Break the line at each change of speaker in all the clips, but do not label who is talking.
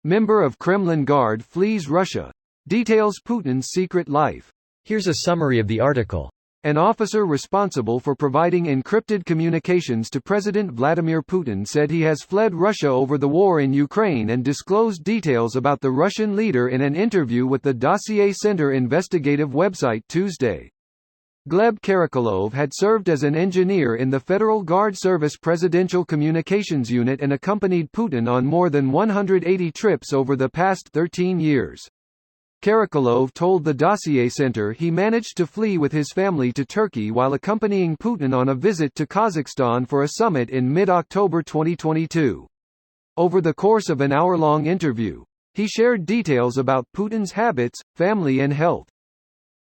Member of Kremlin Guard flees Russia. Details Putin's secret life.
Here's a summary of the article.
An officer responsible for providing encrypted communications to President Vladimir Putin said he has fled Russia over the war in Ukraine and disclosed details about the Russian leader in an interview with the Dossier Center investigative website Tuesday. Gleb Karakulov had served as an engineer in the Federal Guard Service Presidential Communications Unit and accompanied Putin on more than 180 trips over the past 13 years. Karakulov told the Dossier Center he managed to flee with his family to Turkey while accompanying Putin on a visit to Kazakhstan for a summit in mid-October 2022. Over the course of an hour-long interview, he shared details about Putin's habits, family and health.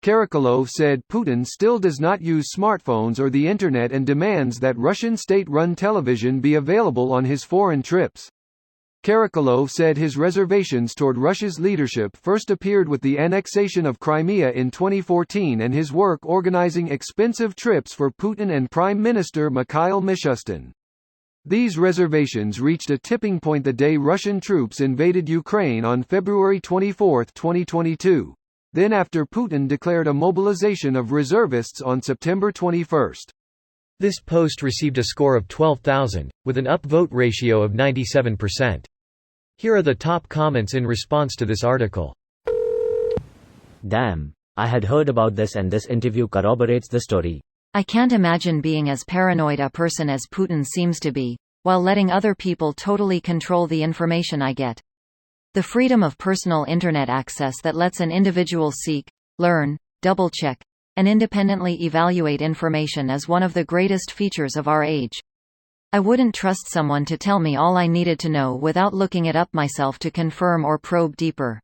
Karakulov said Putin still does not use smartphones or the Internet and demands that Russian state-run television be available on his foreign trips. Karakulov said his reservations toward Russia's leadership first appeared with the annexation of Crimea in 2014 and his work organizing expensive trips for Putin and Prime Minister Mikhail Mishustin. These reservations reached a tipping point the day Russian troops invaded Ukraine on February 24, 2022. Then after Putin declared a mobilization of reservists on September 21.
This post received a score of 12,000, with an upvote ratio of 97%. Here are the top comments in response to this article.
Damn, I had heard about this and this interview corroborates the story.
I can't imagine being as paranoid a person as Putin seems to be, while letting other people totally control the information I get. The freedom of personal internet access that lets an individual seek, learn, double-check, and independently evaluate information is one of the greatest features of our age. I wouldn't trust someone to tell me all I needed to know without looking it up myself to confirm or probe deeper.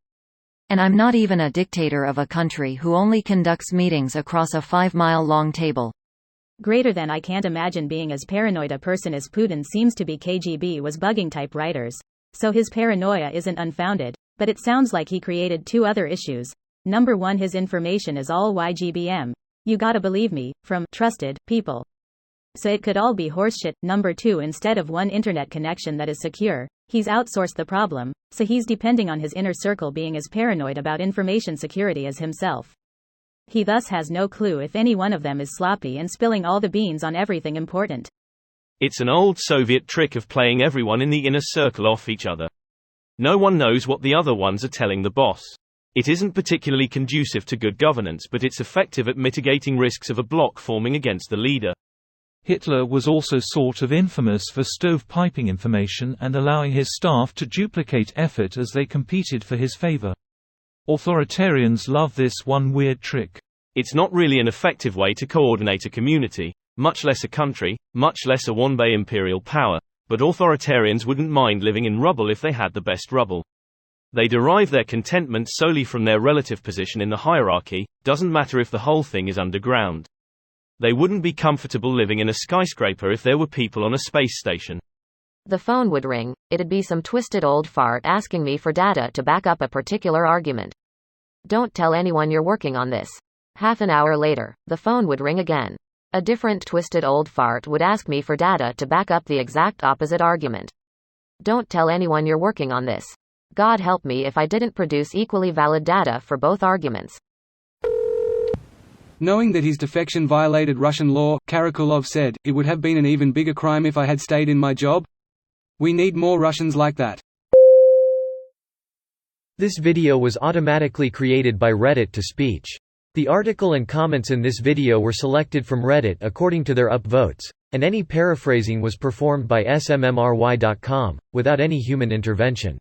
And I'm not even a dictator of a country who only conducts meetings across a 5-mile-long table.
Greater than I can't imagine being as paranoid a person as Putin seems to be. KGB was bugging typewriters. So his paranoia isn't unfounded, but it sounds like he created two other issues. Number one, his information is all YGBM. You gotta believe me, from trusted people. So it could all be horseshit. Number two, instead of one internet connection that is secure, he's outsourced the problem, so he's depending on his inner circle being as paranoid about information security as himself. He thus has no clue if any one of them is sloppy and spilling all the beans on everything important.
It's an old Soviet trick of playing everyone in the inner circle off each other. No one knows what the other ones are telling the boss. It isn't particularly conducive to good governance, but it's effective at mitigating risks of a bloc forming against the leader.
Hitler was also sort of infamous for stovepiping information and allowing his staff to duplicate effort as they competed for his favor. Authoritarians love this one weird trick.
It's not really an effective way to coordinate a community, much less a country, much less a one-bay imperial power, but authoritarians wouldn't mind living in rubble if they had the best rubble. They derive their contentment solely from their relative position in the hierarchy, doesn't matter if the whole thing is underground. They wouldn't be comfortable living in a skyscraper if there were people on a space station.
The phone would ring, it'd be some twisted old fart asking me for data to back up a particular argument. Don't tell anyone you're working on this. Half an hour later, the phone would ring again. A different twisted old fart would ask me for data to back up the exact opposite argument. Don't tell anyone you're working on this. God help me if I didn't produce equally valid data for both arguments.
Knowing that his defection violated Russian law, Karakulov said, it would have been an even bigger crime if I had stayed in my job. We need more Russians like that.
This video was automatically created by Reddit to speech. The article and comments in this video were selected from Reddit according to their upvotes, and any paraphrasing was performed by smmry.com, without any human intervention.